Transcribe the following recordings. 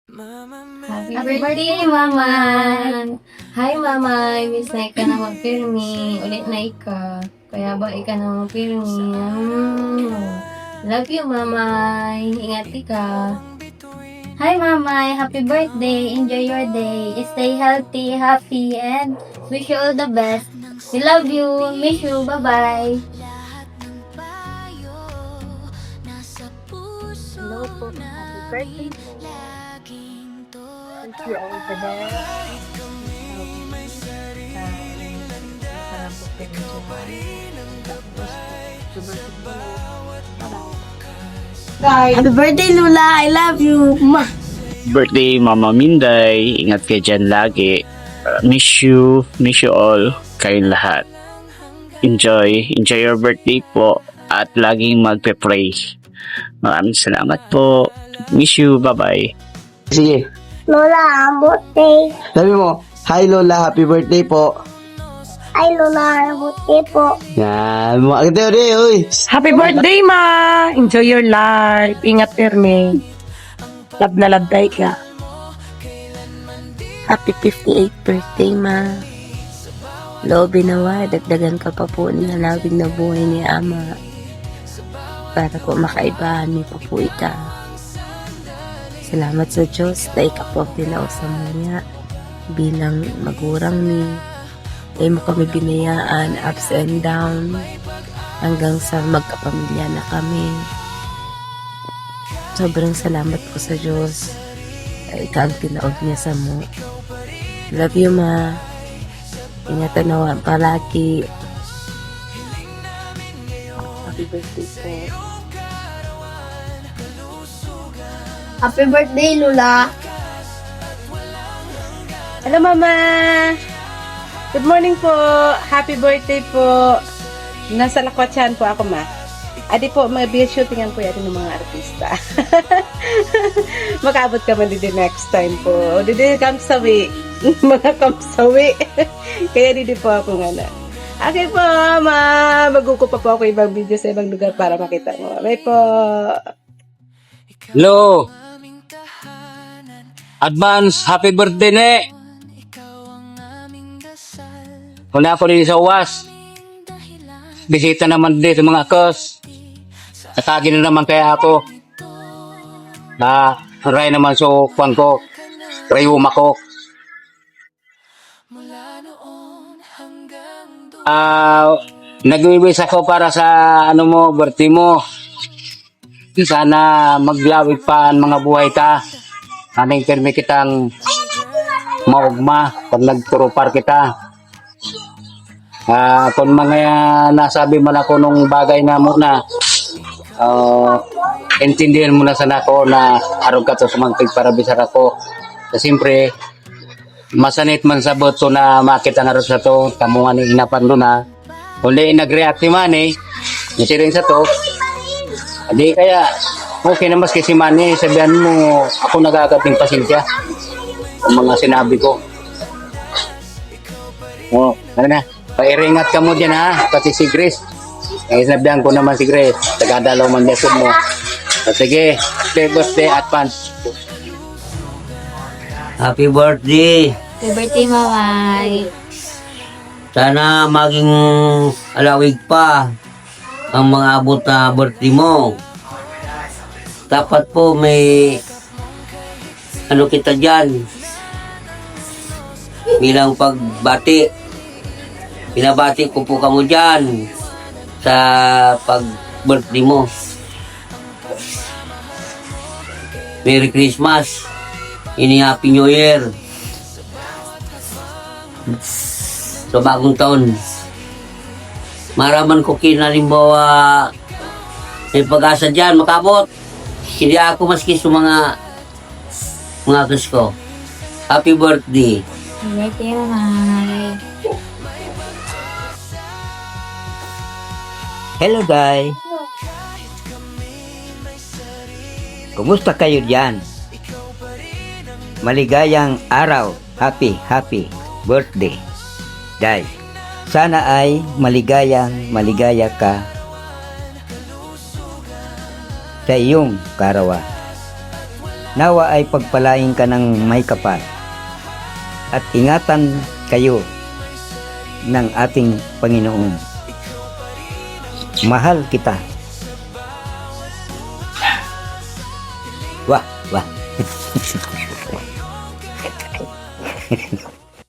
Happy birthday, Mama! Hi, Mama! Miss na ika na magpirmi. Ulit na ika. Kaya ba ika na magpirmi? Love you, Mama! Ingat ika. Hi, Mama. Happy birthday. Enjoy your day. Stay healthy, happy, and wish you all the best. We love you. Miss you. Bye-bye. Hello po. Happy birthday po. Thank you all the best. Sarap po pinag-jowa. Happy birthday, Lula. I love you. Birthday Mama Minday, ingat kayo dyan lagi. Miss you all, kayong lahat. Enjoy your birthday po at laging magpe-pray. Maraming salamat po. Miss you, bye-bye. Sige, Lola, birthday. sabi mo, hi Lola, happy birthday po. Hi, Lola. Birthday po. Yan, makakita yun uy. Happy birthday, Ma! Enjoy your life. Ingat, Erme. Love na love tayo ka. Happy 58th birthday, Ma. Loobin nawa, dagdagan ka pa po niya labing na buhay ni Ama. Para po makaibahan niyo pa po ita. Salamat sa Diyos na ikaw po ang tinaw sa mga bilang magurang ni ay mo kami binayaan ups and down hanggang sa magkapamilya na kami. Sobrang salamat po sa Diyos. Ikaw ang tinaog niya sa mo. Love you, Ma. Ingatan nawa palagi. Happy birthday po. Happy birthday, Lula. Hello, Mama! Good morning po! Happy birthday po! Nasa Lakwatsan po ako, Ma. Adi po, mag-video shootingan po yatin ng mga artista. Makaabot ka man dito next time po. Dito kamsawi. Mga kamsawi. Kaya dito po ako nga na. Okay po, Ma! Maguko pa po ako ibang video sa ibang lugar para makita mo. Bye po! Hello. Advance happy birthday ne. Wala ako rin sa uwas. Bisita naman din sa mga kos. Atagin na naman kaya ako. Ray naman so kwan ko. Rayuma ko. Nag-wish ako para sa ano mo, birthday mo. Sana maglawig pa ang mga buhay ka. Anong permi kitang maugma pag nagturupar kita. Kung mga nasabi man ako nung bagay na muna, intindihan mo na sana ako na harog ka to sa mga pigparabisar ako. Kasi siyempre, masanit man sa boto na makita nga rin sa to, kamungan ni inapan doon na. Kundi nag-react ni Manny, nasiring sa to, hindi kaya, okay na maski si Manny, sabihan mo, ako nagagating pasensya ang mga sinabi ko. Ano na, pairingat ka mo dyan ha, pati si Grace. Sinabihan ko naman si Grace, tagadalaw man lesson mo. Sige, happy birthday advance. Happy birthday! Happy birthday, Mama. Sana maging alawig pa ang mga abot na birthday mo. Dapat po may ano kita dyan bilang pagbati. Binabati ko po kamo dyan sa pag-birthday mo. Merry Christmas! Ini Happy New Year! Sa bagong taon. Maraman ko kinalimbawa may pag-asa dyan, makabot. Hindi ako maski sa mga kas ko. Happy birthday. Happy birthday, Mama. Hello guys! Kumusta kayo dyan? Maligayang araw. Happy birthday. Guys, sana ay maligaya ka sa iyong karawan. Nawa ay pagpalain ka ng may kapal. At ingatan kayo ng ating Panginoon. Mahal kita. Wah, wah.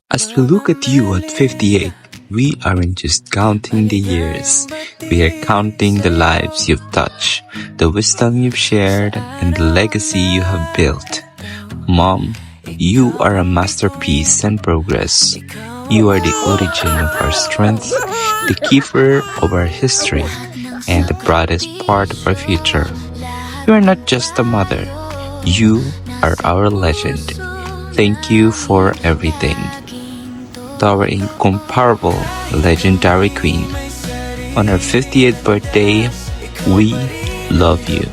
As we look at you at 58, we aren't just counting the years. We are counting the lives you've touched, the wisdom you've shared, and the legacy you have built. Mom, you are a masterpiece and progress. You are the origin of our strength, the keeper of our history, and the brightest part of our future. You are not just a mother. You are our legend. Thank you for everything. To our incomparable, legendary queen. On her 50th birthday, we love you.